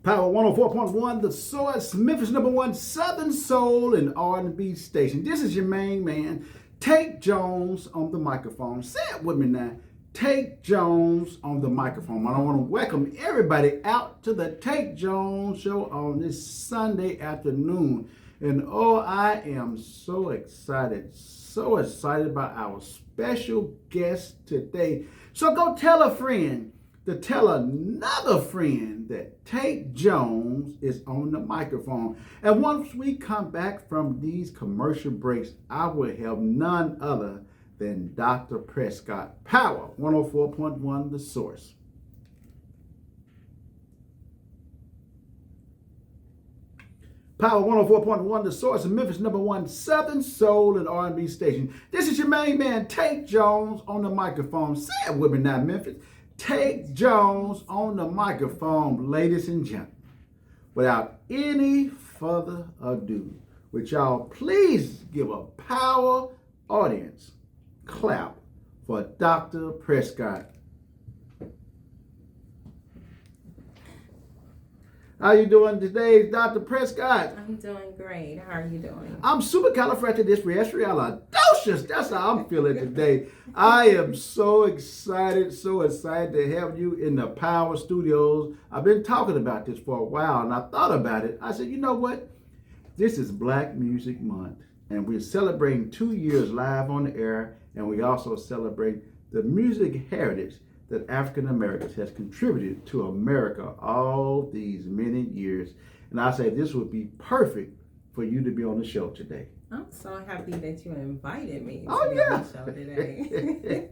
Power 104.1, The Source, Memphis #1 Southern Soul and R&B station. This is your main man, Tate Jones on the microphone. Say it with me now. Tate Jones on the microphone. I want to welcome everybody out to the Tate Jones Show on this Sunday afternoon. And oh, I am so excited about our special guest today. So go tell a friend to tell another friend that Tate Jones is on the microphone. And once we come back from these commercial breaks, I will have none other than Dr. Prescott. Power 104.1, The Source. Power 104.1, The Source, Memphis #1 Southern Soul and R&B station. This is your main man, Tate Jones on the microphone. Say it with me now, Memphis. Tate Jones on the microphone, ladies and gentlemen. Without any further ado, would y'all please give a power audience clap for Dr. Prescott. How you doing today, Dr. Prescott? I'm doing great. How are you doing? I'm supercalifragilisticexpialidocious. That's how I'm feeling today. I am so excited to have you in the Power Studios. I've been talking about this for a while, and I thought about it. I said, you know what? This is Black Music Month, and we're celebrating 2 years live on the air, and we also celebrate the music heritage that African Americans has contributed to America all these many years. And I say this would be perfect for you to be on the show today. I'm so happy that you invited me to Oh, be yeah. on the show today.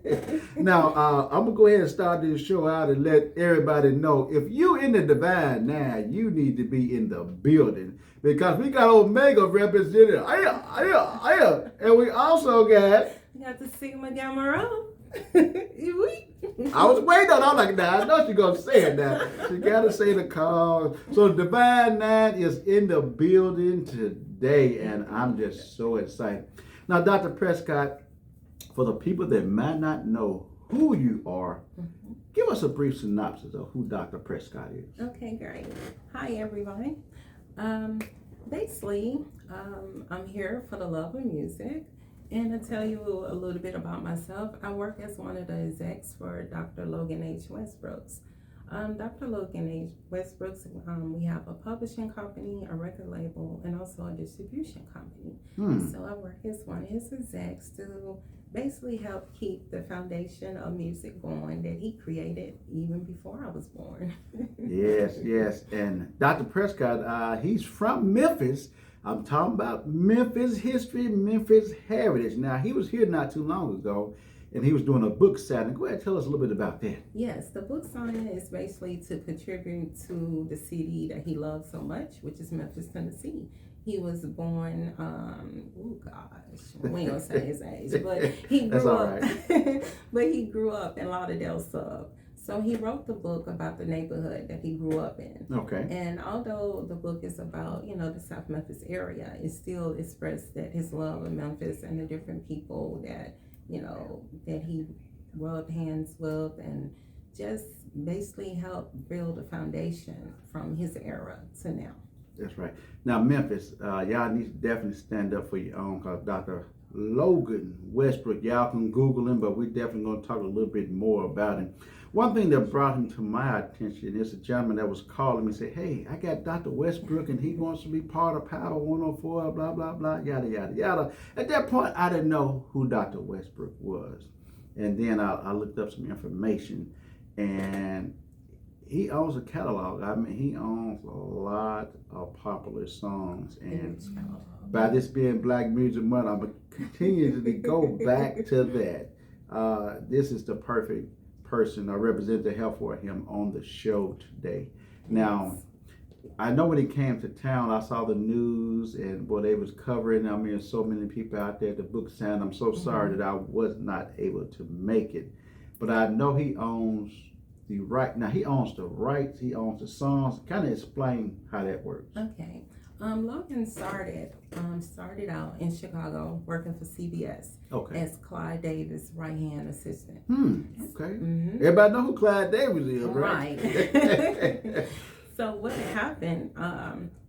Now, I'm going to go ahead and start this show out and let everybody know, if you in the Divine now, you need to be in the building, because we got Omega represented. And we also got... You got to see Madame Moreau. I was waiting on it. I'm like, nah, I know she's going to say it now. She got to say the call. So Divine Nine is in the building today, and I'm just so excited. Now, Dr. Prescott, for the people that might not know who you are, give us a brief synopsis of who Dr. Prescott is. Okay, great. Hi, everybody. Basically, I'm here for the love of music. And to tell you a little bit about myself, I work as one of the execs for Dr. Logan H. Westbrooks. Dr. Logan H. Westbrooks, we have a publishing company, a record label, and also a distribution company. So I work as one of his execs to basically help keep the foundation of music going that he created even before I was born. Yes. And Dr. Prescott, he's from Memphis. I'm talking about Memphis history, Memphis heritage. Now, he was here not too long ago, and he was doing a book signing. Go ahead and tell us a little bit about that. Yes, the book signing is basically to contribute to the city that he loves so much, which is Memphis, Tennessee. He was born, we ain't gonna say his age, but he grew up. Right. But he grew up in Lauderdale Sub. So he wrote the book about the neighborhood that he grew up in. Okay. And although the book is about, the South Memphis area, it still expressed that his love of Memphis and the different people that, that he rubbed hands with, and just basically helped build a foundation from his era to now. That's right. Now, Memphis, y'all need to definitely stand up for your own, because Dr. Logan Westbrook, y'all can Google him, but we're definitely going to talk a little bit more about him. One thing that brought him to my attention is a gentleman that was calling me and said, hey, I got Dr. Westbrook and he wants to be part of Power 104, blah, blah, blah, yada, yada, yada. At that point, I didn't know who Dr. Westbrook was. And then I looked up some information, and he owns a catalog. I mean, he owns a lot of popular songs. And by this being Black Music Month, I'm going to continue to go back to that. This is the perfect person or representative help for him on the show today. Now, I know when he came to town, I saw the news and what they was covering. I mean, so many people out there at the book sign. I'm so sorry that I was not able to make it, but I know he owns the right. Now, he owns the rights, he owns the songs. Kind of explain how that works. Okay. Logan started out in Chicago working for CBS as Clyde Davis' right-hand assistant. Okay. Everybody know who Clyde Davis is, right? Right. So what happened?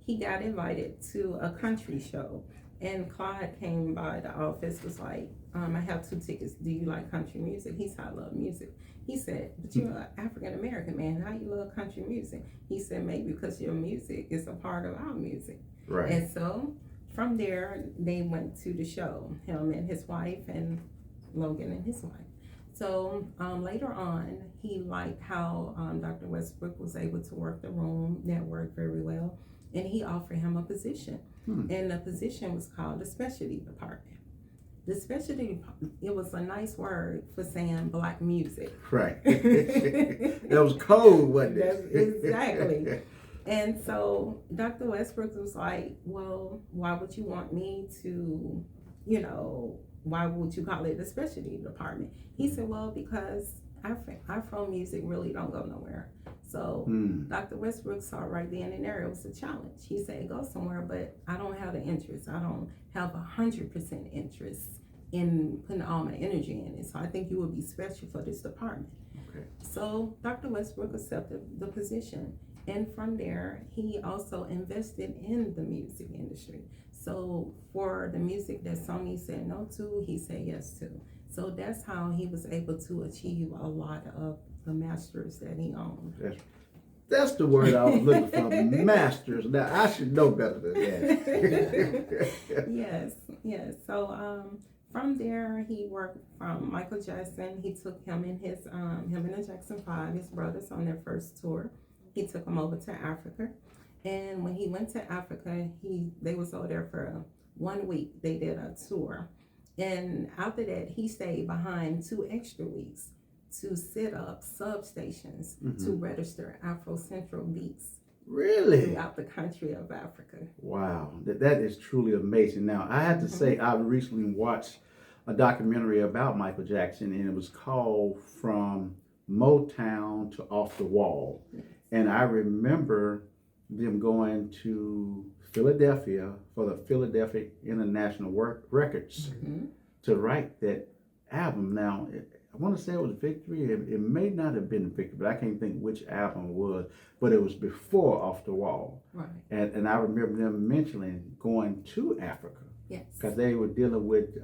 He got invited to a country show, and Clyde came by the office. Was like, I have 2 tickets. Do you like country music? He said, I love music. He said, but you're an African American man. How you love country music? He said, maybe because your music is a part of our music. Right. And so from there, they went to the show. Him and his wife, and Logan and his wife. So later on, he liked how Dr. Westbrook was able to work the room, network very well, and he offered him a position. And the position was called the specialty department. The specialty, it was a nice word for saying black music. Right. That was cold, wasn't it? Exactly. And so Dr. Westbrook was like, well, why would you want me to, why would you call it the specialty department? He said, well, because Afro music really don't go nowhere. So Dr. Westbrook saw right then and there it was a challenge. He said, go somewhere, but I don't have the interest. I don't have 100% interest in putting all my energy in it. So I think you would be special for this department. Okay. So Dr. Westbrook accepted the position. And from there, he also invested in the music industry. So for the music that Sony said no to, he said yes to. So that's how he was able to achieve a lot of the masters that he owned. That's the word I was looking for, masters. Now, I should know better than that. Yes. So from there, he worked from Michael Jackson. He took him and the Jackson 5, his brothers, on their first tour. He took them over to Africa. And when he went to Africa, they was over there for 1 week. They did a tour. And after that, he stayed behind 2 extra weeks to set up substations to register Afro-Central beats. Really? Throughout the country of Africa. Wow, that is truly amazing. Now, I have to say, I recently watched a documentary about Michael Jackson, and it was called From Motown to Off the Wall. And I remember them going to Philadelphia for the Philadelphia International Records to write that album. Now, I want to say it was Victory. It may not have been Victory, but I can't think which album it was. But it was before Off the Wall. Right. And I remember them mentioning going to Africa. Yes. Because they were dealing with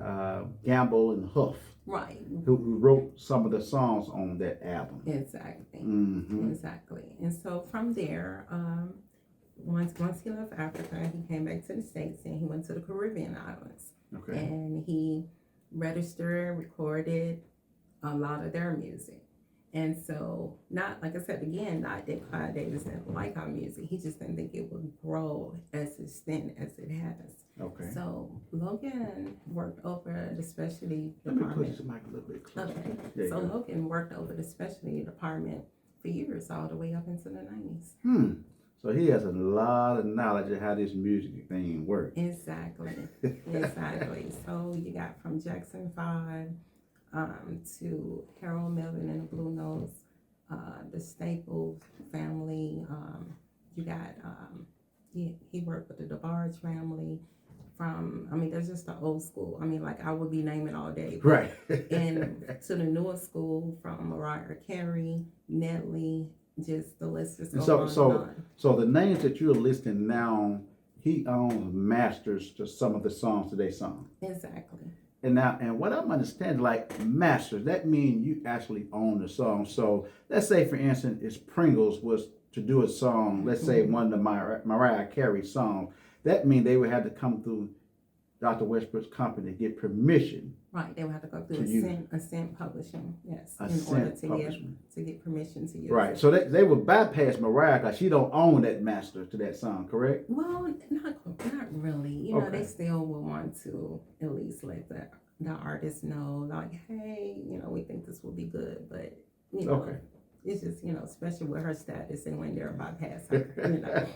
Gamble and Huff. Right. Who wrote some of the songs on that album. Exactly. Mm-hmm. Exactly. And so from there, once he left Africa, he came back to the States and he went to the Caribbean islands. Okay. And he registered, recorded a lot of their music. And so, not, like I said again, not that Clyde Davis didn't like our music. He just didn't think it would grow as extent as it has. Okay. So, Logan worked over the specialty Let me department. push the mic a little bit closer. Okay. There you So, go. Logan worked over the specialty department for years, all the way up into the 90s. So he has a lot of knowledge of how this music thing works. Exactly. So, you got from Jackson 5 to Harold Melvin and the Blue Notes, the Staples family. You got, he worked with the DeBarge family. There's just the old school. I would be naming all day. Right. And to the newer school from Mariah Carey, Nelly, just the list just goes on and on. So the names that you're listing now, he owns masters to some of the songs that they sung. Exactly. And what I'm understanding, like masters, that means you actually own the song. So let's say, for instance, if Pringles was to do a song, let's say one of the Mariah Carey songs, that means they would have to come through Dr. Westbrook's company to get permission. Right, they would have to go through Ascent Publishing, yes, in order to get permission to use Right, it. so they would bypass Mariah because she don't own that master to that song, correct? Well, not really. Okay. They still will want to at least let the artist know, like, hey, we think this will be good, but Okay. it's just, especially with her status, they went there and bypass her.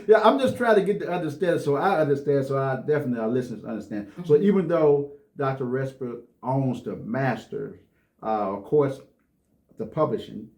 Yeah, I'm just trying to get to understand, so I understand, so I definitely our listeners understand. So even though Dr. Westbrook owns the masters, of course, the publishing,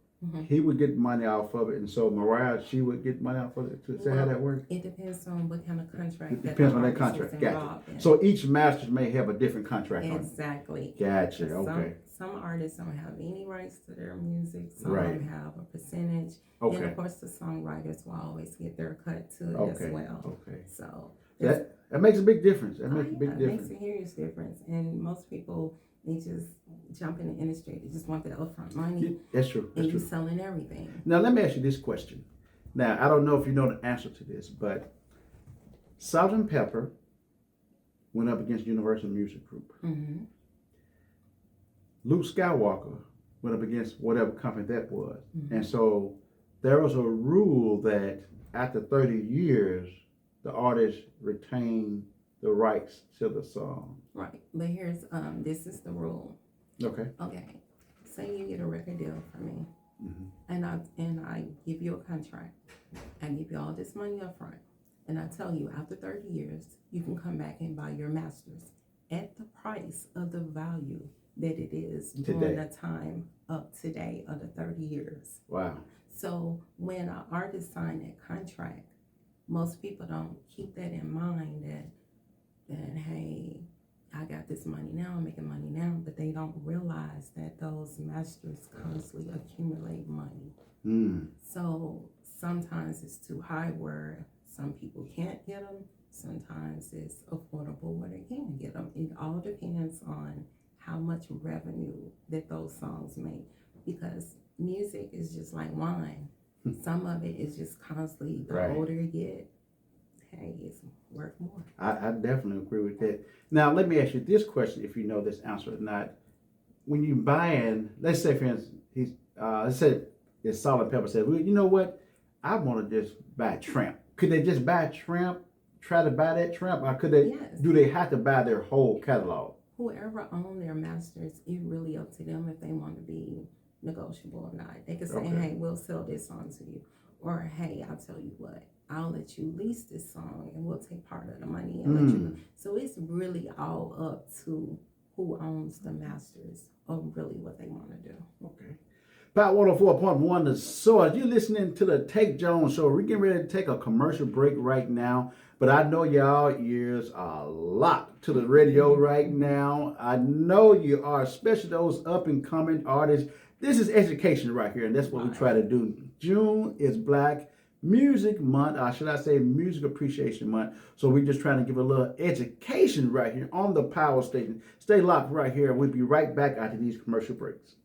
he would get money off of it, and so Mariah, she would get money off of it. To say how that works? It depends on what kind of contract. It depends on that contract. Gotcha. In. So each master may have a different contract on it. Exactly. Gotcha. Okay. some artists don't have any rights to their music. Some Right. have a percentage. And Okay. of course, the songwriters will always get their cut too Okay. as well. Okay. So it's That makes a big difference. That Oh, makes a yeah, big it difference. makes a huge difference. And most people, they just jump in the industry. They just want the upfront money, That's true. That's and you true. selling everything. Now let me ask you this question. Now I don't know if you know the answer to this, but Salt and Pepper went up against Universal Music Group. Mm-hmm. Luke Skywalker went up against whatever company that was. Mm-hmm. And so there was a rule that after 30 years, the artist retained the rights to the song. Right. But here's this is the rule. Okay. Okay. Say you get a record deal from me, Mm-hmm. and I give you a contract. I give you all this money up front. And I tell you, after 30 years, you can come back and buy your masters at the price of the value that it is during Today. the time of today of the 30 years. Wow. So when an artist signs that contract, most people don't keep that in mind that hey, I got this money now, I'm making money now, but they don't realize that those masters constantly accumulate money. Mm. So sometimes it's too high where some people can't get them. Sometimes it's affordable where they can get them. It all depends on how much revenue that those songs make, because music is just like wine. Some of it is just constantly, the Right. older you get, hey, it's worth more. I definitely agree with that. Now, let me ask you this question, if you know this answer or not. When you buying, let's say, for instance, let's say it's Salt and Pepper said, well, you know what? I want to just buy Tramp. Could they just buy Tramp, try to buy that Tramp? Or could they? Yes. Do they have to buy their whole catalog? Whoever own their masters, it's really up to them if they want to be negotiable or not. They can say, Okay. hey, we'll sell this song to you. Or, hey, I'll tell you what, I'll let you lease this song and we'll take part of the money and let you. So it's really all up to who owns the masters of really what they want to do. Okay. About 104.1 The Source. You're listening to the Tate Jones Show. We're getting ready to take a commercial break right now, but I know y'all ears are locked to the radio right now. I know you are, especially those up and coming artists. This is education right here, and that's what we try to do. June is Black Music Month, or should I say Music Appreciation Month. So we're just trying to give a little education right here on the Power Station. Stay locked right here. We'll be right back after these commercial breaks.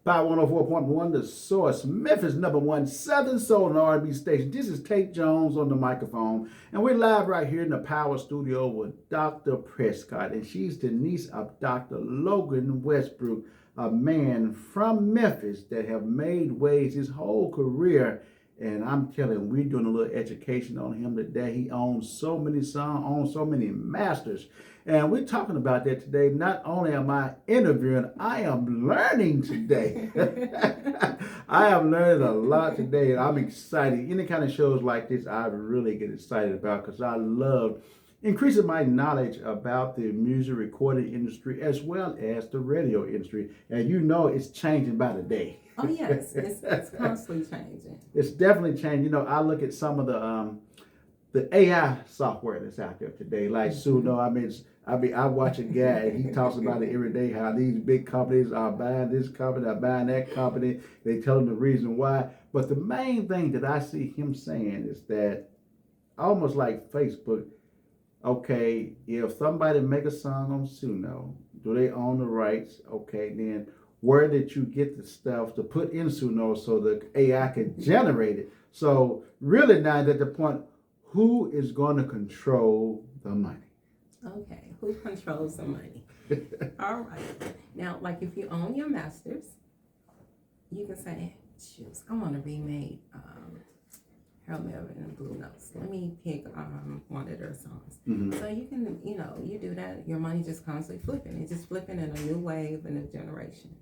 By 104.1 The Source, Memphis #1 Southern Soul and R&B station. This is Tate Jones on the microphone, and we're live right here in the Power Studio with Dr. Prescott, and she's the niece of Dr. Logan Westbrooks, a man from Memphis that have made waves his whole career. And I'm telling you, we're doing a little education on him today. He owns so many songs, owns so many masters. And we're talking about that today. Not only am I interviewing, I am learning today. I am learning a lot today, and I'm excited. Any kind of shows like this, I really get excited about because I love increasing my knowledge about the music recording industry as well as the radio industry. And you know it's changing by the day. Oh, yes. It's constantly changing. It's definitely changing. You know, I look at some of the AI software that's out there today, like Suno. I watch a guy and he talks about it every day, how these big companies are buying this company, are buying that company. They tell him the reason why. But the main thing that I see him saying is that almost like Facebook, okay, if somebody make a song on Suno, do they own the rights? Okay, then where did you get the stuff to put in Suno so the AI can generate it? So really now at the point, who is going to control the money? Okay, who controls the money? All right. Now, like if you own your masters, you can say, shoot, I want to remake Harold Melvin and Blue Notes. Let me pick one of their songs. Mm-hmm. So you can, you do that. Your money just constantly flipping. It's just flipping in a new wave, a new generation.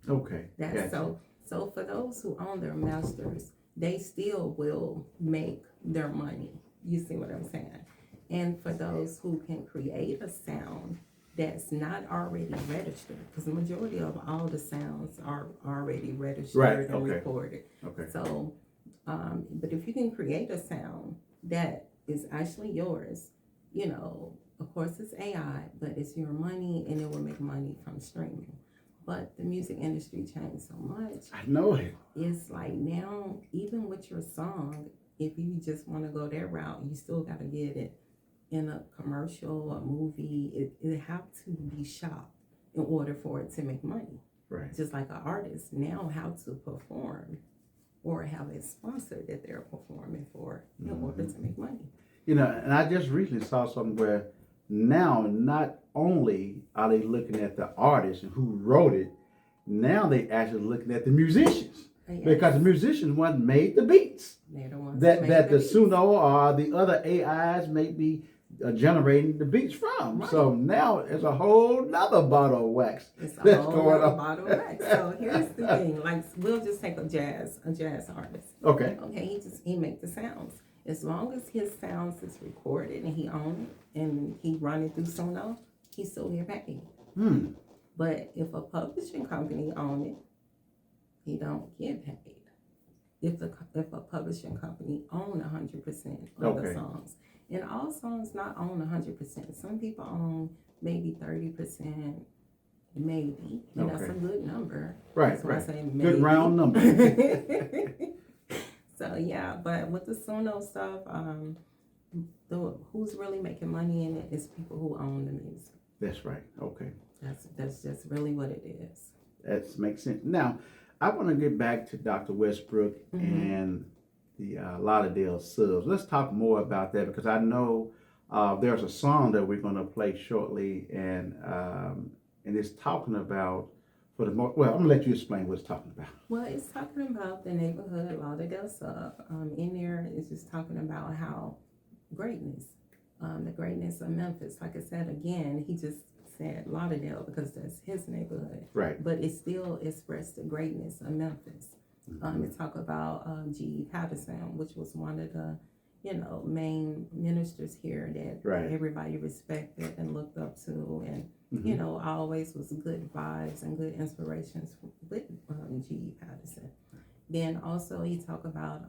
Okay. That's gotcha. so for those who own their masters, they still will make their money. You see what I'm saying? And for those who can create a sound that's not already registered, because the majority of all the sounds are already registered and recorded. Okay. So, but if you can create a sound that is actually yours, of course it's AI, but it's your money and it will make money from streaming. But the music industry changed so much. I know it. It's like now, even with your song, if you just want to go that route, you still got to get it in a commercial, a movie. It have to be shot in order for it to make money. Right. Just like an artist now have to perform or have a sponsor that they're performing for in order to make money. And I just recently saw something where now not only are they looking at the artist and who wrote it, now they actually looking at the musicians. Yes. Because the musicians one made the beats. They're the ones that the beats. Suno or the other AIs may be generating the beats from. Right. So now it's a whole nother bottle of wax. It's a whole nother bottle of wax. So here's the thing, like we'll just take a jazz artist. Okay. Okay, he make the sounds. As long as his sounds is recorded and he own it and he run it through Suno, he still get paid. But if a publishing company own it, he don't get paid. If a publishing company own 100% of the songs. And all songs not own 100%. Some people own maybe 30%, maybe. And that's a good number. Right, that's right. I say maybe. Good round number. So yeah, but with the Suno stuff, who's really making money in it is people who own the music. That's right. Okay. That's just really what it is. That makes sense. Now, I want to get back to Dr. Westbrook and the Lauderdale Subs. Let's talk more about that because I know there's a song that we're going to play shortly, and it's talking about well, I'm going to let you explain what it's talking about. Well, it's talking about the neighborhood Lauderdale Sub. In there, it's just talking about how greatness, the greatness of Memphis. Like I said again, he just said Lauderdale because that's his neighborhood. Right. But it still expressed the greatness of Memphis. It talk about G.E. Patterson, which was one of the, main ministers here that everybody respected and looked up to, and always was good vibes and good inspirations with G.E. Patterson. Then also he talked about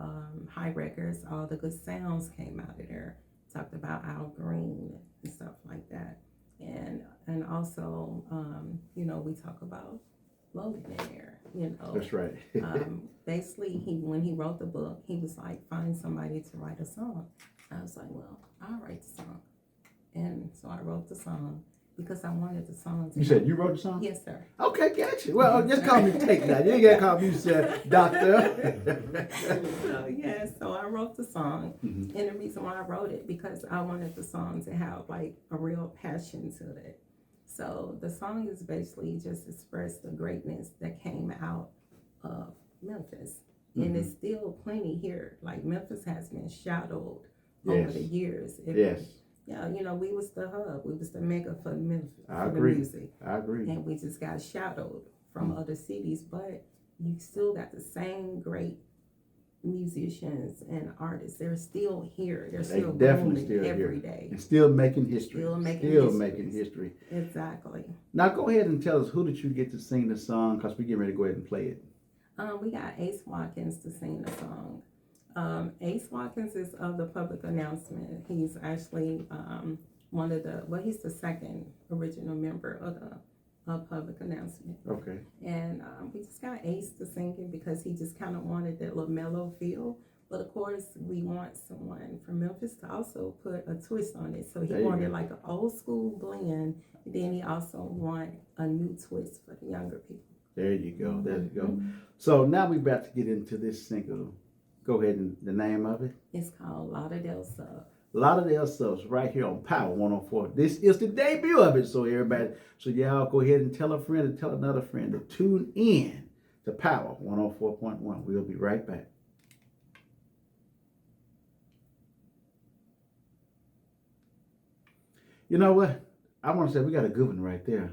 High Records, all the good sounds came out of there. Talked about Al Green and stuff like that. And also, we talk about Logan in there, That's right. Basically, when he wrote the book, he was like, find somebody to write a song. I was like, well, I'll write the song. And so I wrote the song because I wanted the song to... You said you wrote the song? Yes, sir. Okay, gotcha. Well, just call me Tate now. You ain't got to call me Doctor. So I wrote the song. And the reason why I wrote it, because I wanted the song to have like a real passion to it. So the song is basically just express the greatness that came out of Memphis. And it's still plenty here. Like Memphis has been shadowed over the years. Yeah, we was the hub. We was the mecca for Memphis, for the music. I agree. And we just got shadowed from other cities. But you still got the same great musicians and artists. They're still here. They're still definitely booming still every here. day. And still making history. Still making history. Exactly. Now go ahead and tell us, who did you get to sing the song? Because we're getting ready to go ahead and play it. We got Ace Watkins to sing the song. Ace Watkins is of the public announcement. He's actually he's the second original member of the public announcement. Okay. And we just got Ace to sing it because he just kind of wanted that little mellow feel. But of course, we want someone from Memphis to also put a twist on it. So he wanted like an old school blend. And then he also wanted a new twist for the younger people. There you go. There you go. So now we're about to get into this single. Go ahead, and the name of it? It's called Lauderdale Sub. Lauderdale Subs, right here on Power 104. This is the debut of it, so y'all go ahead and tell a friend and tell another friend to tune in to Power 104.1. We'll be right back. You know what? I want to say we got a good one right there.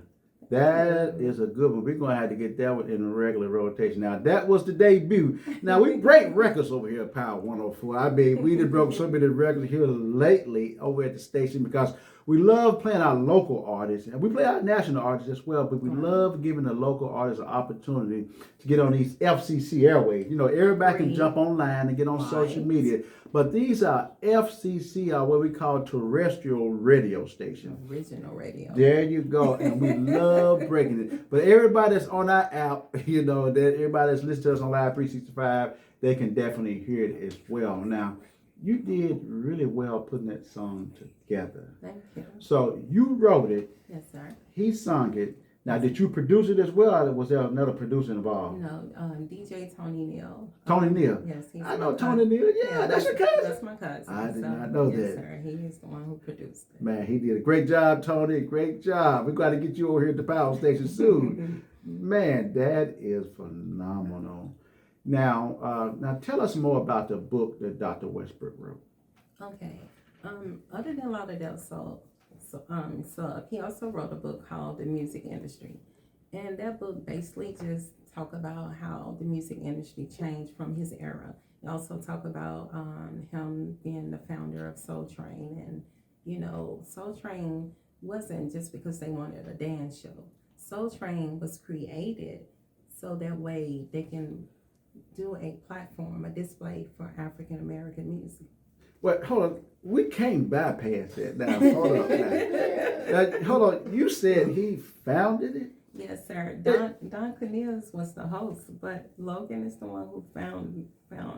That is a good one. We're going to have to get that one in regular rotation. Now, that was the debut. Now, we break records over here at Power 104. I mean, we done broke so many records here lately over at the station because We love playing our local artists, and we play our national artists as well, but we love giving the local artists an opportunity to get on these FCC airways. You know, everybody can jump online and get on social media, but these are FCC, are what we call terrestrial radio stations. Original radio. There you go, and we love breaking it. But everybody that's on our app, you know, that everybody that's listening to us on Live 365, they can definitely hear it as well. Now, you did really well putting that song together. Thank you. So you wrote it. Yes, sir. He sung it. Now, did you produce it as well, or was there another producer involved? No, DJ Tony Neal. Tony Neal. Yes, he's I know Tony Neal. Yeah, that's your cousin. That's my cousin. I did not know yes, that. Sir. He is the one who produced it. Man, he did a great job, Tony. Great job. We got to get you over here at the power station soon. Man, that is phenomenal. Now tell us more about the book that Dr. Westbrook wrote. Okay. Other than Lauderdale Soul, he also wrote a book called The Music Industry. And that book basically just talk about how the music industry changed from his era. It also talk about him being the founder of Soul Train. And, you know, Soul Train wasn't just because they wanted a dance show. Soul Train was created so that way they can do a platform, a display for African American music. Well, hold on. We can't bypass that now. Hold on. Hold on. You said he founded it? Yes, sir. Don Cornelius was the host, but Logan is the one who found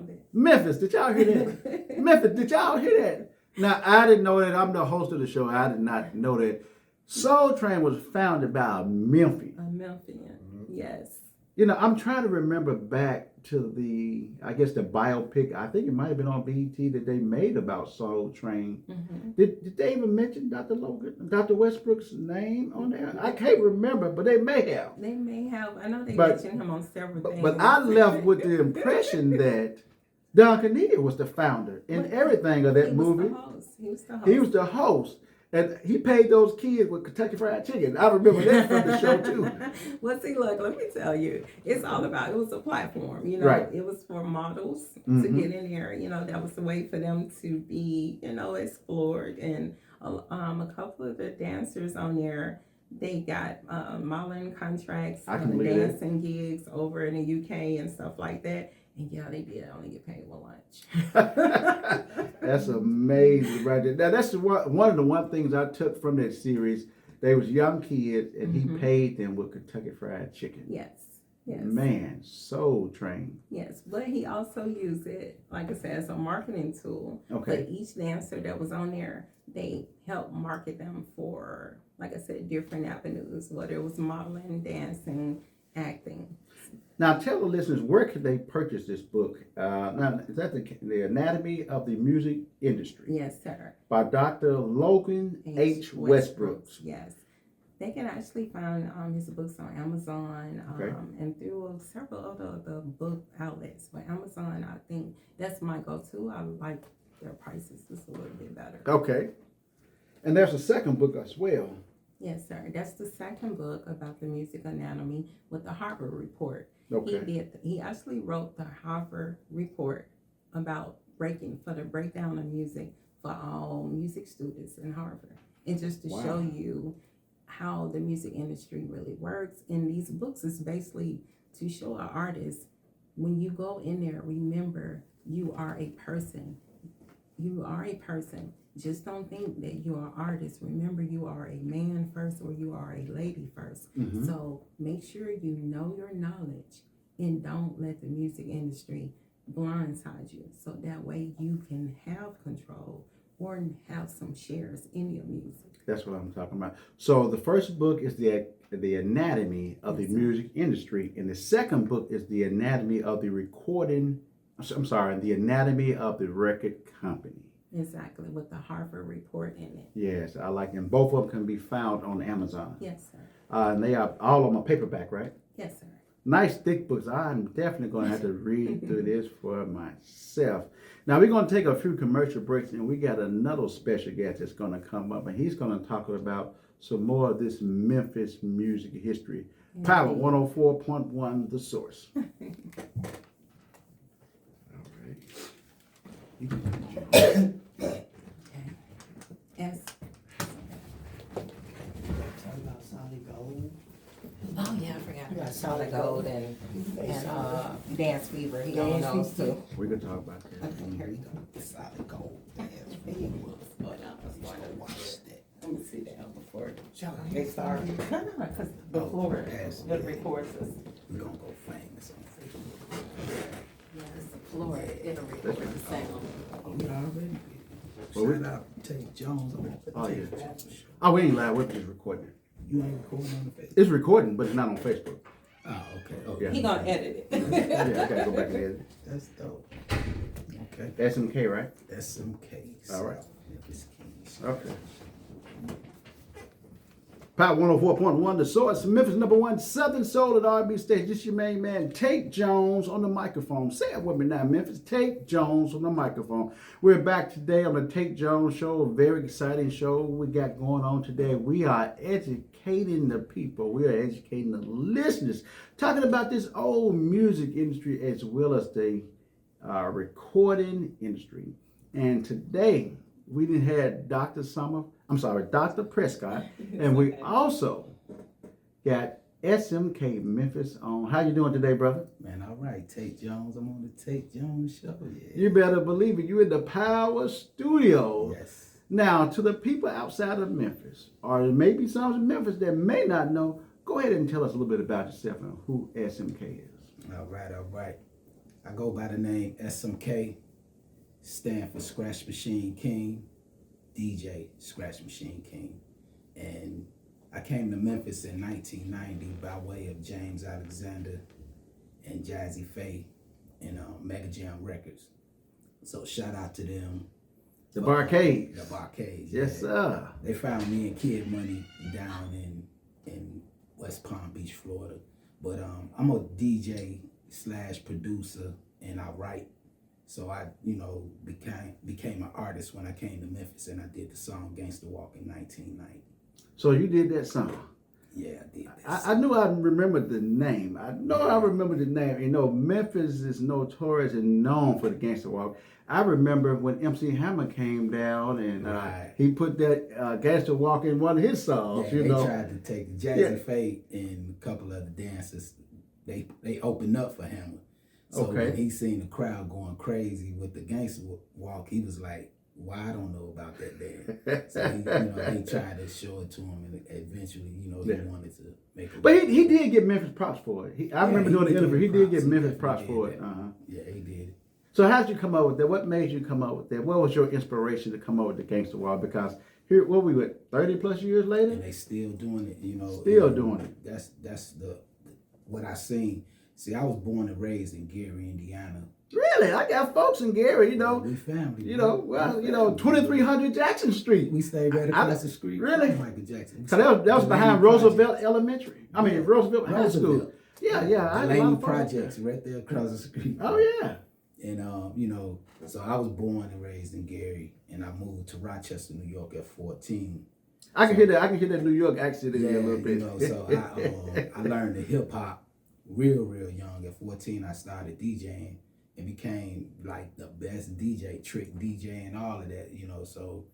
it. Memphis, did y'all hear that? Memphis, did y'all hear that? Now, I didn't know that. I'm the host of the show. I did not know that. Soul Train was founded by a Memphian. A Memphian, yes. You know, I'm trying to remember back to the biopic. I think it might have been on BET that they made about Soul Train. Mm-hmm. Did they even mention Dr. Westbrook's name on there? I can't remember, but they may have. They may have. I know they mentioned him on several things. But I left with the impression that Don Cornelius was the founder and everything of that movie. He was the host. And he paid those kids with Kentucky Fried Chicken. I remember that from the show, too. Well, see, look, let me tell you. It's all about, it was a platform, you know. Right. It was for models to get in there. You know, that was the way for them to be, you know, explored. And a couple of the dancers on there, they got modeling contracts, dancing gigs over in the UK and stuff like that. And yeah, they did only get paid for lunch. That's amazing, right there. Now, that's one of the things I took from that series. They was young kids, and he paid them with Kentucky Fried Chicken. Yes. Man, Soul Train. Yes, but he also used it, like I said, as a marketing tool. Okay. But each dancer that was on there, they helped market them for, like I said, different avenues, whether it was modeling, dancing, acting. Now, tell the listeners, where can they purchase this book? Now, is that the Anatomy of the Music Industry? Yes, sir. By Dr. Logan H. Westbrooks. Yes. They can actually find his books on Amazon and through several other book outlets. But Amazon, I think that's my go-to. I like their prices just a little bit better. Okay. And there's a second book as well. Yes, sir. That's the second book about the music anatomy with the Harvard report. Okay. He actually wrote the Harvard report about the breakdown of music for all music students in Harvard. And just to show you how the music industry really works. And these books is basically to show an artist, when you go in there, remember you are a person. You are a person. Just don't think that you're an artist. Remember, you are a man first or you are a lady first. Mm-hmm. So make sure you know your knowledge and don't let the music industry blindside you. So that way you can have control or have some shares in your music. That's what I'm talking about. So the first book is the anatomy of the music industry, and the second book is the anatomy of the the anatomy of the record company. Exactly, with the Harvard report in it. Yes, I like them. Both of them can be found on Amazon. Yes, sir. And they are all on my paperback, right? Yes, sir. Nice thick books. I'm definitely going to have to read through this for myself. Now, we're going to take a few commercial breaks, and we got another special guest that's going to come up, and he's going to talk about some more of this Memphis music history. Power 104.1, The Source. Okay. Yes. Gold. Oh yeah, I forgot Yeah, about Solid Solid Gold Gold. and Dance Fever. He Dance on those Fever. too. We could talk about that. Okay, here you go. Solid Gold. Yes, Hold on, let's go on. watch that. Let me see that before Y'all they start. No, because before yes, it yeah. records us. We're gonna go famous on Facebook. Yeah, it's the floor. It'll record the sound. Oh, we already. Well, we- Shout out Tate Jones on the Oh, Tate yeah. Jones show. Oh, we ain't live. We're just recording it. You ain't recording on the Facebook? It's recording, but it's not on Facebook. Oh, okay. Oh, Yeah. He gonna edit Yeah, it. I gotta go back and edit. That's dope. Okay. SMK, right? SMK. All right. Memphis Kings. Okay. Power 104.1, the source, Memphis #1 Southern Soul at R&B stage. This your main man, Tate Jones on the microphone. Say it with me now, Memphis. Tate Jones on the microphone. We're back today on the Tate Jones Show, a very exciting show we got going on today. We are educating the people. We are educating the listeners. Talking about this old music industry as well as the recording industry. And today, we didn't have Dr. Prescott, and we also got SMK Memphis on. How you doing today, brother? Man, all right. Tate Jones. I'm on the Tate Jones show. Yeah. You better believe it. You're in the Power Studio. Yes. Now, to the people outside of Memphis, or maybe some in Memphis that may not know, go ahead and tell us a little bit about yourself and who SMK is. All right, all right. I go by the name SMK, stand for Scratch Machine King, DJ Scratch Machine King. And I came to Memphis in 1990 by way of James Alexander and Jazzy Faye and Mega Jam Records. So shout out to them. The Barcades. The Barcades. Yes, yeah. sir. They found me and Kid Money down in West Palm Beach, Florida. But I'm a DJ / producer, and I write. So I, became an artist when I came to Memphis, and I did the song Gangsta Walk in 1990. So you did that song. Yeah, I did that. I knew I remembered the name. I remember the name. You know, Memphis is notorious and known for the Gangsta Walk. I remember when MC Hammer came down and Right. he put that Gangsta Walk in one of his songs. Yeah, you they know, tried to take Jazzy Faye and a couple of the dancers. They opened up for Hammer. So Okay. when he seen the crowd going crazy with the Gangsta Walk, he was like, "Well, I don't know about that dance." So he tried to show it to him, and eventually, he wanted to make it. but he did get Memphis props for it. I remember doing the interview. He did get Memphis definitely props did for it. that. Yeah, he did. So how did you come up with that? What made you come up with that? What was your inspiration to come up with the Gangsta Walk? Because here, what we were 30 plus years later. And they still doing it, Still doing it. That's what I seen. See, I was born and raised in Gary, Indiana. Really, I got folks in Gary. We family. 2300 Jackson Street. We stayed right across the street. Really? From Michael Jackson. So that was behind Delaney Roosevelt Projects. Elementary. I mean Roosevelt High School. Roosevelt. Yeah. I had a lot Delaney of folks Projects right there across the street. there. Oh yeah. And so I was born and raised in Gary, and I moved to Rochester, New York at 14. I can hear that New York accent in there a little bit. So I learned the hip hop real young. At 14, I started DJing and became like the best DJ, trick DJ, and all of that. So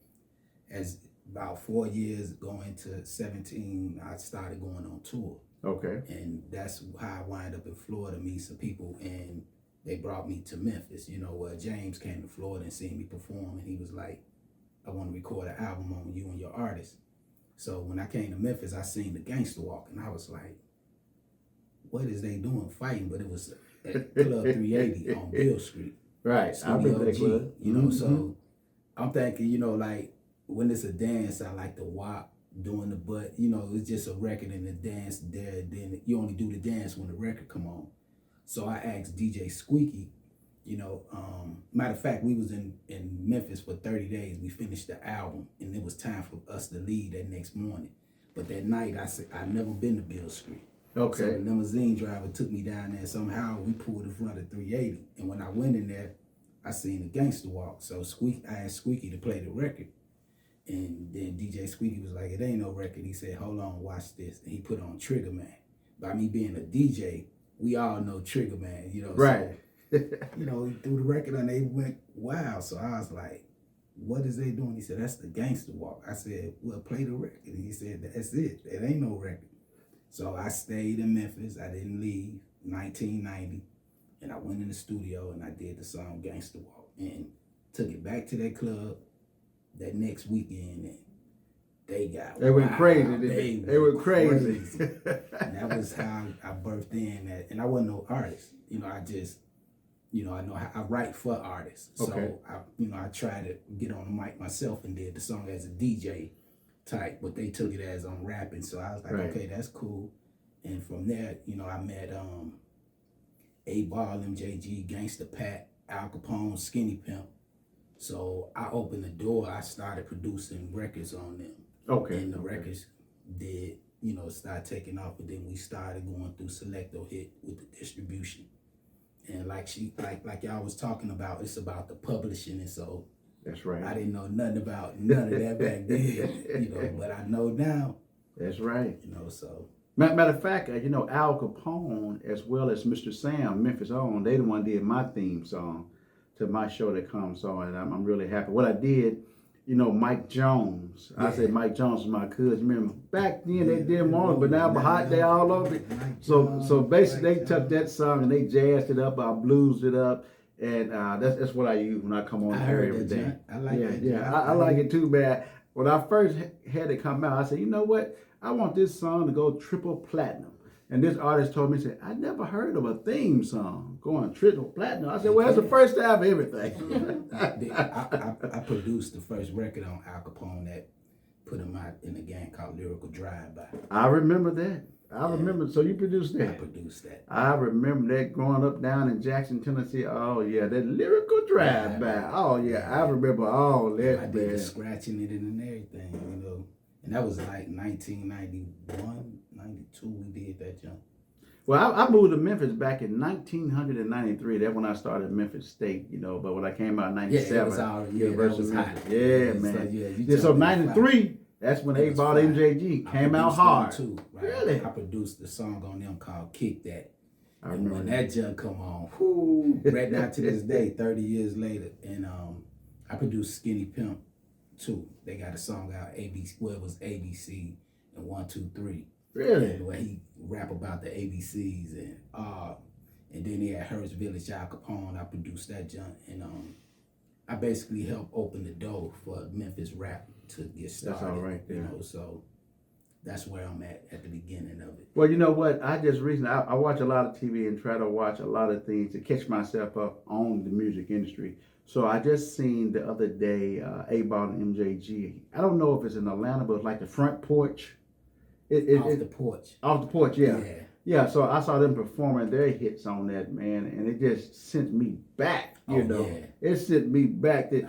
as about 4 years going to 17, I started going on tour. Okay. And that's how I wind up in Florida, meet some people, and they brought me to Memphis. James came to Florida and seen me perform, and he was like, "I want to record an album on you and your artist." So when I came to Memphis, I seen the Gangsta Walk, and I was like, "What is they doing fighting?" But it was at Club 380 on Bill Street. Right. I remember that club. So I'm thinking, like when it's a dance, I like to wop doing the butt. It's just a record and the dance there. Then you only do the dance when the record come on. So I asked DJ Squeaky, matter of fact, we was in Memphis for 30 days. We finished the album, and it was time for us to leave that next morning. But that night, I said, I'd never been to Bill Street. Okay. So the limousine driver took me down there. Somehow we pulled in front of 380. And when I went in there, I seen the Gangsta Walk. So I asked Squeaky to play the record. And then DJ Squeaky was like, "It ain't no record." He said, "Hold on, watch this." And he put on Trigger Man. By me being a DJ, we all know Trigger Man, Right. So, he threw the record and they went wild. So I was like, "What is they doing?" He said, "That's the Gangsta Walk." I said, "Well, play the record." And he said, "That's it. It ain't no record." So I stayed in Memphis. I didn't leave. 1990, and I went in the studio and I did the song "Gangsta Walk" and took it back to that club that next weekend, and they went crazy. They went crazy. And that was how I birthed in that. And I wasn't no artist. You know, I just, you know, I know how I write for artists. Okay. So I tried to get on the mic myself and did the song as a DJ type, but they took it as I'm rapping. So I was like, right. Okay, that's cool. And from there, you know, I met A-Ball, MJG, Gangsta Pat, Al Capone, Skinny Pimp. So I opened the door. I started producing records on them. Okay. And the records did, you know, start taking off. And then we started going through Selecto Hit with the distribution. And like y'all was talking about, it's about the publishing. And so that's right. I didn't know nothing about none of that back then, you know, but I know now. That's right. You know, so. Matter of fact, you know, Al Capone as well as Mr. Sam, Memphis own, they the one did my theme song to my show that comes on, and I'm really happy. What I did, you know, Mike Jones. Yeah. I said Mike Jones was my cousin. Remember, back then they didn't want it, but now hot they all over it. So basically they took that song and they jazzed it up, I bluesed it up, and that's what I use when I come on here every day. I like that. Yeah, I like it too, man. When I first had it come out, I said, you know what? I want this song to go triple platinum. And this artist told me, he said, I never heard of a theme song going triple platinum. I said, well, that's the first time of everything. I produced the first record on Al Capone that put him out in a gang called Lyrical Drive-By. I remember that. I remember. So you produced that? I produced that. I remember that growing up down in Jackson, Tennessee. Oh, yeah, that Lyrical Drive-By. Oh, yeah, I remember all that. I did the scratching it and everything, you know. And that was like 1991, 92, we did that jump. Well, I moved to Memphis back in 1993. That's when I started Memphis State, you know. But when I came out in 97, it was all, University of Memphis. Yeah, man. So 93, that's when A-Ball MJG came out hard. Too, right? Really? I produced the song on them called Kick That. I remember when that jump come on, whoo, right now to this day, 30 years later. And I produced Skinny Pimp too. They got a song out, ABC, well, it was ABC and 1, 2, 3. Really? And where he rap about the ABCs and then he had Hurst Village, Al Capone. I produced that junk, and I basically helped open the door for Memphis rap to get started. That's all right there. You know, so that's where I'm at the beginning of it. Well, you know what? I just recently, I watch a lot of TV and try to watch a lot of things to catch myself up on the music industry. So I just seen the other day A-Ball and MJG. I don't know if it's in Atlanta, but it's like the front porch. Off the porch. Off the porch, yeah. Yeah, so I saw them performing their hits on that, man, and it just sent me back, you know. Yeah. It sent me back to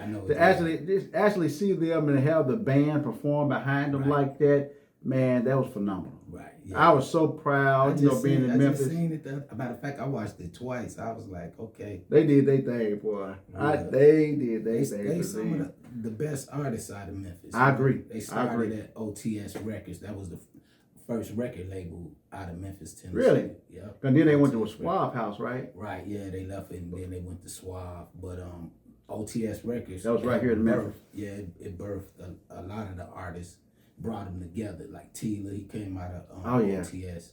actually see them and have the band perform behind them like that. Man, that was phenomenal. Right. Yeah. I was so proud, being in Memphis. I just seen it. Matter of fact, I watched it twice. I was like, okay. They did their thing, boy. Yeah. They did their thing. They some of the best artists out of Memphis. I agree. They started at OTS Records. That was the first record label out of Memphis, Tennessee. Really? Yeah. And then they went to a Suave House, right? Right, yeah, they left it and then they went to Suave. But OTS Records. That was right here in Memphis. Yeah, it birthed a lot of the artists, brought them together. Like Tila, he came out of OTS.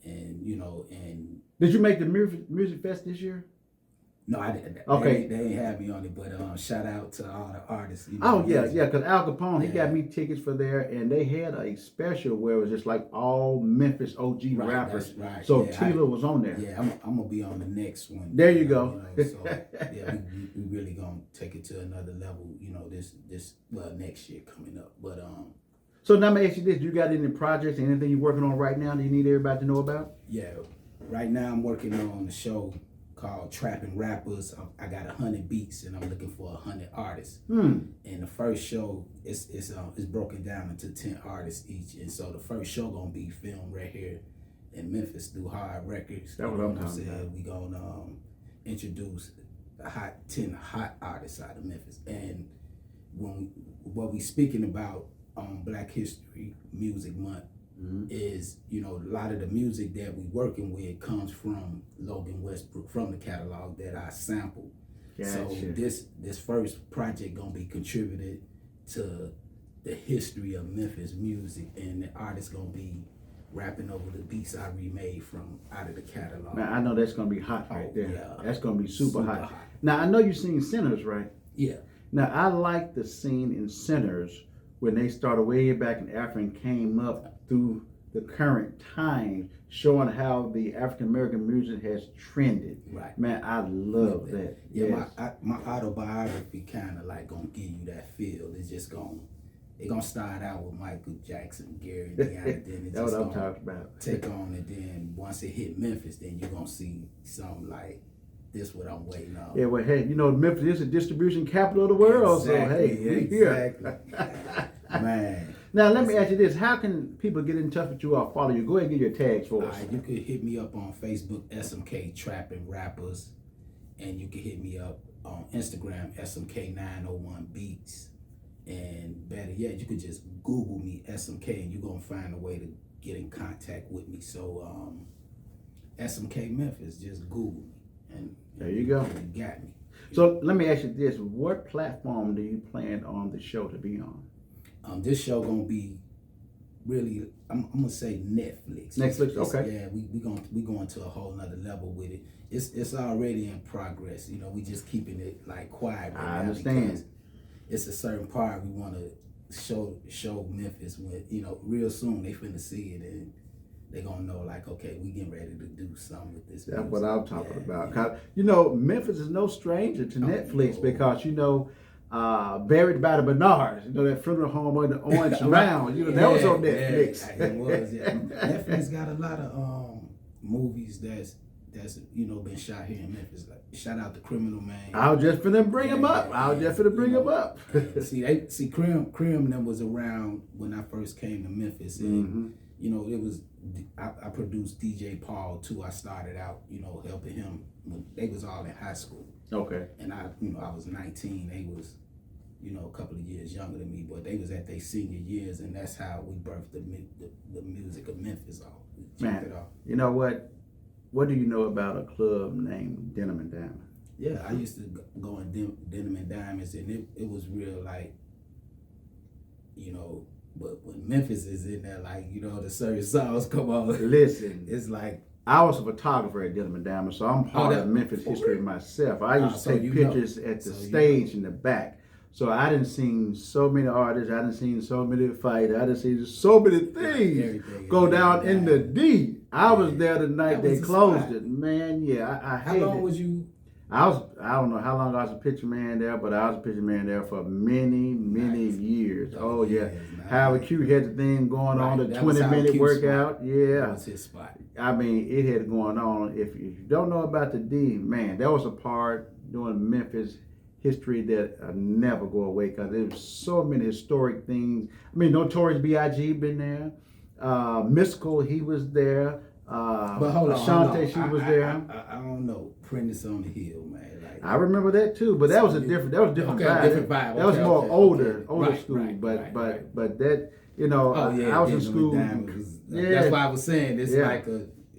And, you know, and... Did you make the music fest this year? No, I didn't. Okay. They ain't have me on it, but shout out to all the artists. You Oh, know, yeah, because Al Capone, he got me tickets for there, and they had a special where it was just like all Memphis OG rappers. That's right. So Tila was on there. Yeah, I'm going to be on the next one. There you go. You know, so, yeah, we really going to take it to another level, you know, this next year coming up. But So now let me ask you this. You got any projects, anything you're working on right now that you need everybody to know about? Yeah, right now I'm working on a show called Trapping Rappers. I got 100 beats and I'm looking for 100 artists. And the first show is broken down into 10 artists each. And so the first show gonna be filmed right here in Memphis through Hard Records. That's what I'm talking about. We gonna introduce the 10 hot artists out of Memphis. And what we speaking about on Black History Music Month is, you know, a lot of the music that we working with comes from Logan Westbrooks, from the catalog that I sampled. Gotcha. So this first project gonna be contributed to the history of Memphis music, and the artist gonna be rapping over the beats I remade from out of the catalog. Man, I know that's gonna be hot right there. Yeah. That's gonna be super hot. Now I know you've seen Sinners, right? Yeah. Now I like the scene in Sinners when they started way back in Africa and came up through the current times, showing how the African American music has trended. Right. Man, I love that. Yeah, Yes. my autobiography kind of like gonna give you that feel. It's just gonna start out with Michael Jackson, Gary, Deanna, then it's That's just what I'm gonna talking about. take on, and then once it hit Memphis, then you're gonna see something like this. What I'm waiting on. Yeah, well, hey, you know, Memphis is the distribution capital of the world, Exactly, so hey, we here. Man. Now, let me ask you this: how can people get in touch with you or follow you? Go ahead and give your tags for us. You could hit me up on Facebook, SMK Trapping Rappers, and you can hit me up on Instagram, SMK901 Beats. And better yet, you could just Google me, SMK, and you're gonna find a way to get in contact with me. So, SMK Memphis, just Google me, and There you go. You got me. So let me ask you this: what platform do you plan on the show to be on? This show gonna be really, I'm gonna say Netflix. Netflix, okay. Yeah, we going to a whole nother level with it. It's already in progress. You know, we just keeping it like quiet right I now understand. because it's a certain part we want to show Memphis with. You know, real soon they finna see it and they gonna know like, okay, we getting ready to do something with this. That's music. what I'm talking Yeah, about. yeah. 'Cause, you know, Memphis is no stranger to Netflix no. because, you know, Buried by the Bernards, you know, that funeral home on the Orange Mound, you know, that was on Netflix. Yeah, it was, yeah. Netflix got a lot of movies that's you know been shot here in Memphis. Like shout out to Criminal Man. I was just finna bring him up. See, Crim them was around when I first came to Memphis, and you know it was I produced DJ Paul too. I started out, you know, helping him when they was all in high school. Okay. And I was 19. They was, you know, a couple of years younger than me, but they was at their senior years, and that's how we birthed the music of Memphis off. Man, you know what? What do you know about a club named Denim and Diamond? Yeah, I used to go in Denim and Diamonds, and it was real like, you know, but when Memphis is in there, like, you know, the certain songs come on. Listen, it's like, I was a photographer at Denim and Diamond, so I'm part of Memphis history myself. I used to take pictures at the stage in the back. So I done seen so many artists, I done seen so many fights, I done seen so many things go down in the D. I was there the night they closed it. Man, yeah, I hated it. How long was you? I don't know how long I was a picture man there, but I was a picture man there for many years. Oh yeah. Howard Q had the thing going on, the 20-minute workout. Yeah. That was his spot. I mean, it had going on. If you don't know about the D, man, that was a part during Memphis history that never go away because there's so many historic things. I mean, Notorious B.I.G. been there. Mystical, he was there. But hold on, Ashante, she was there. I don't know. Prentice on the Hill, man. Like, I remember that too, but that was a different vibe. Different vibe. That was more older right, school. Right, but that, you know, I was in school. That's why I was saying it's like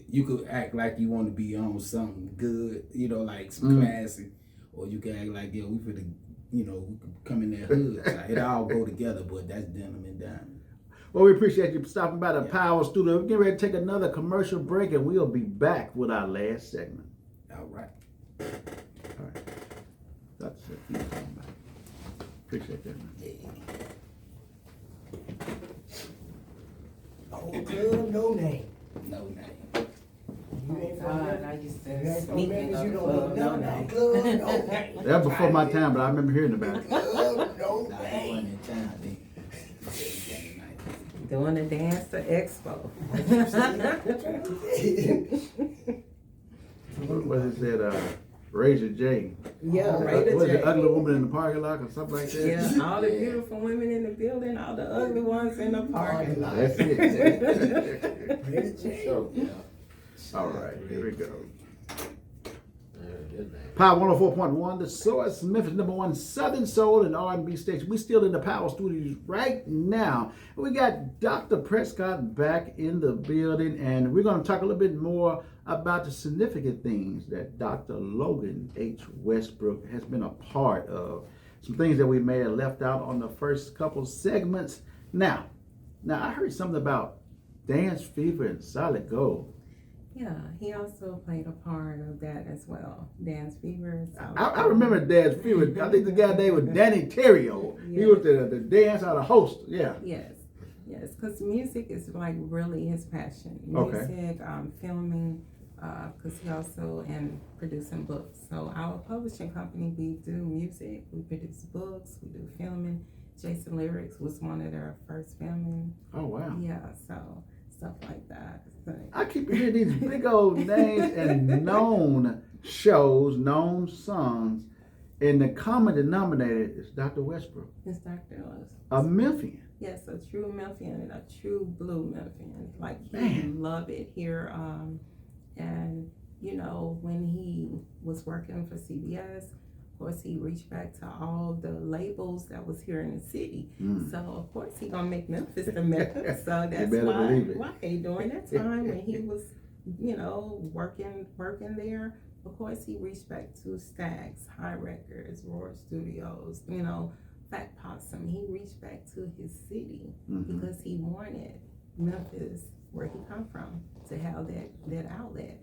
you could act like you want to be on something good, you know, like some classy, or you can act like, yeah, we finna, you know, we could come in that hood. Like, it all go together, but that's Denim and Diamond. Well, we appreciate you stopping by the Power Studio. We're getting ready to take another commercial break, and we'll be back with our last segment. All right. That's it. Appreciate that, man. Old club, no name. No name. You ain't from God, Memphis. I used You to ain't from sneak Memphis, in you the don't know club, no nothing name. about club, no name. That was before my time, but I remember hearing about it. Club, no Nah, they name. wasn't in town, they- Doing the dance to Expo. What was it said? Razor J. Yeah, Razor Was J. it ugly woman in the parking lot or something like that? Yeah, all the beautiful women in the building, all the ugly ones in the parking lot. That's it. Rated J. All right, here we go. Power 104.1, the Source, Memphis #1 Southern Soul and R&B station. We still in the Power Studios right now. We got Dr. Prescott back in the building, and we're going to talk a little bit more about the significant things that Dr. Logan H. Westbrook has been a part of. Some things that we may have left out on the first couple segments. Now I heard something about Dance Fever and Solid Gold. Yeah, he also played a part of that as well. Dance Fever. I remember Dance Fever. I think the guy name was Danny Terrio. He Yes. was the dance out of host. Yeah. Yes, yes, because music is like really his passion. Okay. Music, filming, because he also and producing books. So our publishing company, we do music, we produce books, we do filming. Jason Lyrics was one of their first filming. Oh wow. Yeah, so stuff like that. So, I keep hearing these big old names and known shows, known songs, and the common denominator is Dr. Westbrook, it's Dr. Oz. a Memphian. Yes, a true Memphian and a true blue Memphian. Like he Man. loved it here. And you know, when he was working for CBS, of course he reached back to all the labels that was here in the city. Mm. So of course he gonna make Memphis the Mecca. So that's better why believe it. during that time when he was, you know, working there, of course he reached back to Stax, High Records, Roar Studios, you know, Fat Possum. He reached back to his city Mhm. because he wanted Memphis, where he come from, to have that outlet.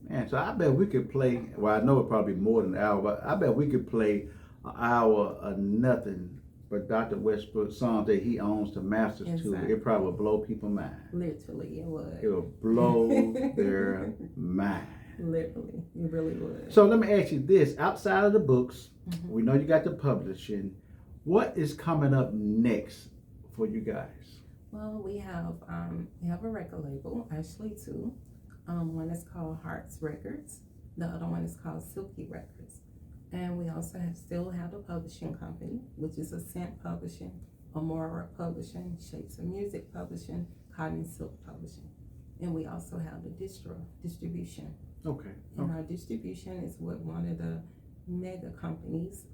Man, so I bet we could play, well, I know it probably more than an hour, but I bet we could play an hour of nothing but Dr. Westbrook songs that he owns the masters to. Exactly. It probably would blow people's mind. Literally, it would. It would blow their mind. Literally, it really would. So let me ask you this, outside of the books, Mhm. we know you got the publishing. What is coming up next for you guys? Well, we have a record label, actually two. One is called Hearts Records. The other one is called Silky Records. And we also still have the publishing company, which is Ascent Publishing, Amora Publishing, Shapes of Music Publishing, Cotton Silk Publishing. And we also have the distribution. Okay. And our distribution is with one of the mega companies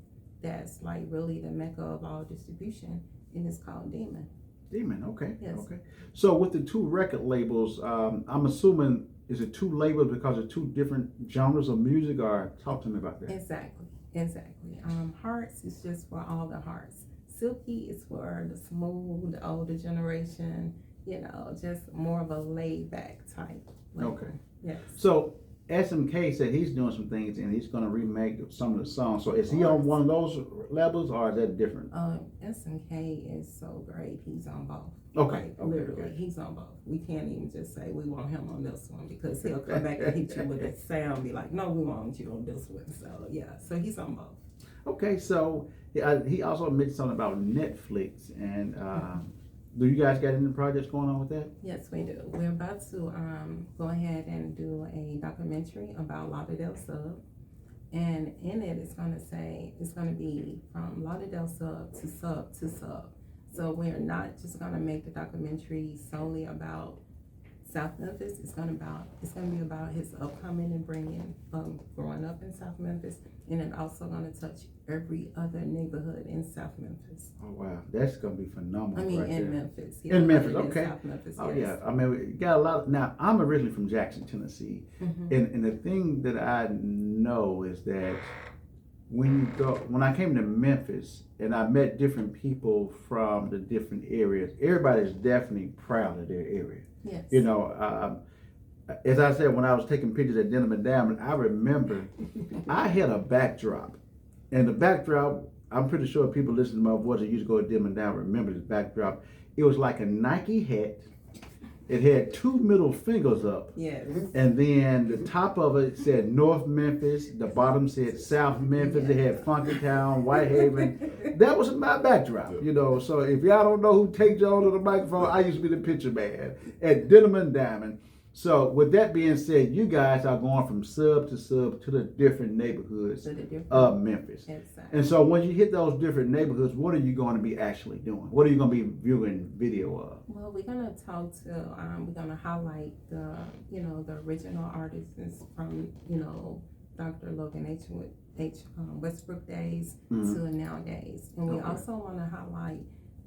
that's like really the mecca of all distribution, and it's called Demon. Demon, okay. Yes. Okay. So with the two record labels, I'm assuming, is it two labels because of two different genres of music, or talk to me about that? Exactly. Hearts is just for all the hearts. Silky is for the smooth, older generation, you know, just more of a laid back type label. Okay. Yes. So SMK said he's doing some things and he's going to remake some of the songs. So is he on one of those levels, or is that different? SMK is so great. He's on both. Okay. Like, literally, he's on both. We can't even just say we want him on this one, because he'll come back and hit you with a sound, be like, no, we want you on this one. So yeah, so he's on both. Okay, so he also mentioned something about Netflix, and do you guys got any projects going on with that? Yes, we do. We're about to go ahead and do a documentary about Lauderdale Sub. And in it, it's going to be from Lauderdale Sub to Sub to Sub. So we're not just going to make the documentary solely about South Memphis. It's going to be about his upcoming and bringing, growing up in South Memphis. And it also going to touch every other neighborhood in South Memphis. Oh wow, that's gonna be phenomenal. I mean, right in there. Memphis. In Memphis, other than okay. South Memphis, Oh yes. yeah, I mean, we got a lot. Now, I'm originally from Jackson, Tennessee, Mhm. and the thing that I know is that when I came to Memphis and I met different people from the different areas, everybody's definitely proud of their area. Yes. You know, as I said, when I was taking pictures at Denim and Diamond, I remember I had a backdrop, and the backdrop, I'm pretty sure people listening to my voice that used to go to Denim and Diamond remember this backdrop. It was like a Nike hat. It had two middle fingers up. Yes. And then the top of it said North Memphis. The bottom said South Memphis. It had Funky Town, Whitehaven. That was my backdrop, you know. So if y'all don't know who Tate Jones on the microphone, I used to be the picture man at Denim and Diamond. So with that being said, you guys are going from sub to sub to the different neighborhoods of Memphis. Exactly. And so when you hit those different neighborhoods, what are you going to be actually doing? What are you going to be viewing video of? Well, we're gonna talk to, we're gonna highlight the original artists from, Dr. Logan Westbrook days to nowadays. And we also want to highlight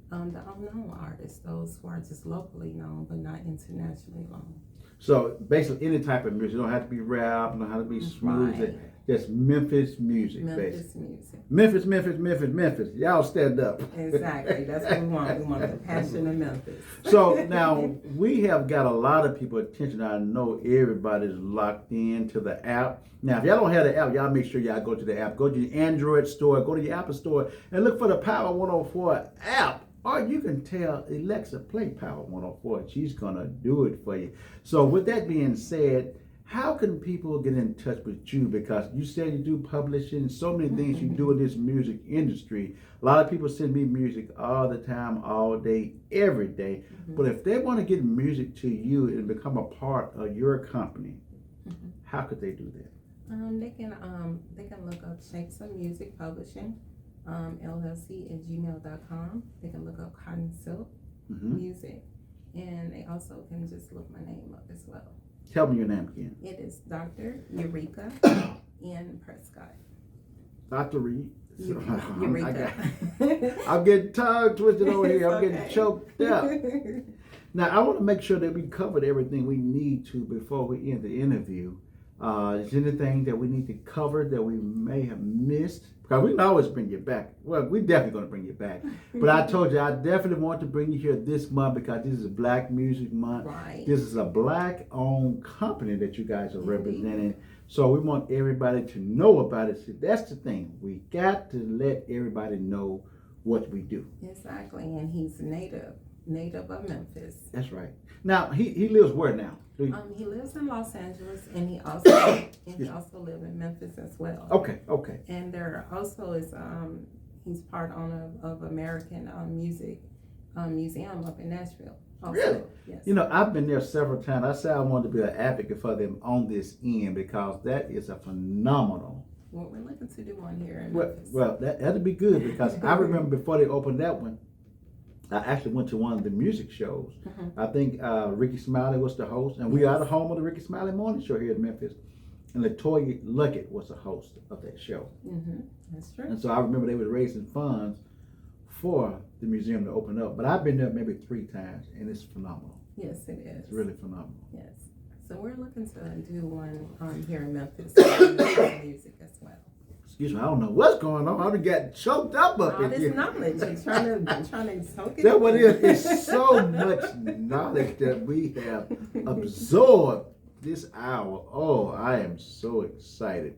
the unknown artists, those who are just locally known but not internationally known. So basically any type of music. It don't have to be rap, it don't have to be smooth. Right. Just Memphis music, basically. Memphis music. Memphis, Memphis, Memphis, Memphis. Y'all stand up. Exactly. That's what we want. We want the passion of Memphis. So now we have got a lot of people attention. I know everybody's locked into the app. Now, if y'all don't have the app, y'all make sure y'all go to the app. Go to your Android store, go to your Apple store, and look for the Power 104 app. Or you can tell Alexa, play Power 104, and she's going to do it for you. So with that being said, how can people get in touch with you? Because you said you do publishing, so many things you do in this music industry. A lot of people send me music all the time, all day, every day. But if they want to get music to you and become a part of your company, how could they do that? They can look up Shakes of Music Publishing, LLC@gmail.com. They can look up Cotton Silk Music, and they also can just look my name up as well. Tell me your name again. It is Dr. Eureka in Prescott. Dr. Reed. Eureka. I'm getting tongue twisted over here. I'm It's getting okay. choked up. Now, I want to make sure that we covered everything we need to before we end the interview. Is there anything that we need to cover that we may have missed? Because we can always bring you back. Well, we're definitely going to bring you back. But I told you, I definitely want to bring you here this month because this is Black Music Month. Right. This is a Black-owned company that you guys are representing. So we want everybody to know about it. See, that's the thing. We got to let everybody know what we do. Exactly, and he's native of Memphis. That's right. Now, he lives where now? He lives in Los Angeles, and he also lives in Memphis as well. Okay. And there also is he's part owner of American Music Museum up in Nashville. Also. Really? Yes. You know, I've been there several times. I said I wanted to be an advocate for them on this end because that is a phenomenal. What we're looking to do one here in Memphis. Well, that'd be good because I remember before they opened that one, I actually went to one of the music shows. I think Ricky Smiley was the host, and we are the home of the Ricky Smiley Morning Show here in Memphis. And LaToya Luckett was the host of that show. That's true. And so I remember they were raising funds for the museum to open up. But I've been there maybe 3 times, and it's phenomenal. Yes, it is. It's really phenomenal. Yes. So we're looking to do one here in Memphis for music as well. Excuse me, I don't know what's going on. I've got choked up All in this here. knowledge, you're trying to soak it. That's what it is. It's so much knowledge that we have absorbed this hour. Oh, I am so excited.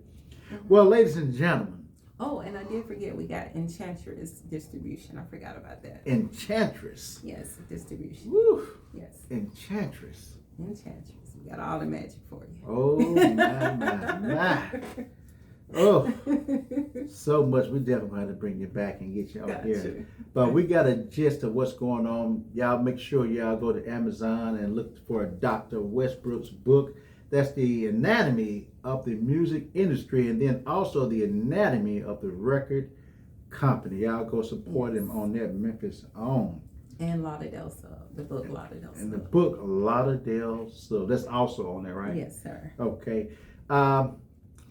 Well, ladies and gentlemen. Oh, and I did forget we got Enchantress distribution. I forgot about that. Enchantress. Yes, distribution. Woo. Yes, Enchantress. Enchantress. We got all the magic for you. Oh, my. Oh, so much. We definitely have to bring you back and get you out Got here. you. But we got a gist of what's going on. Y'all make sure y'all go to Amazon and look for Dr. Westbrooks' book. That's the anatomy of the music industry and then also the anatomy of the record company. Y'all go support him on that Memphis own. And Lauderdale Sub, the book Lauderdale Sub. And the book Lauderdale Sub. That's also on there, right? Yes, sir. Okay.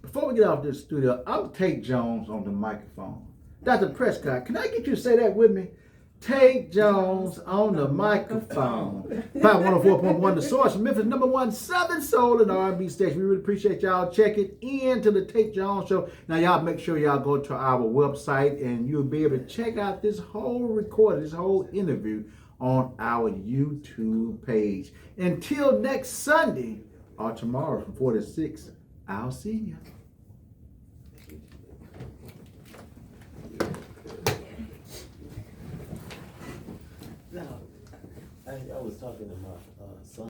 Before we get off this studio, I'm Tate Jones on the microphone. Dr. Prescott, can I get you to say that with me? Tate Jones on the microphone. 104.1 The Source, Memphis #1 Southern Soul and R&B station. We really appreciate y'all checking in to the Tate Jones Show. Now, y'all make sure y'all go to our website and you'll be able to check out this whole recording, this whole interview on our YouTube page. Until next Sunday or tomorrow from 4 to 6, I'll see you. No, I was talking to my son.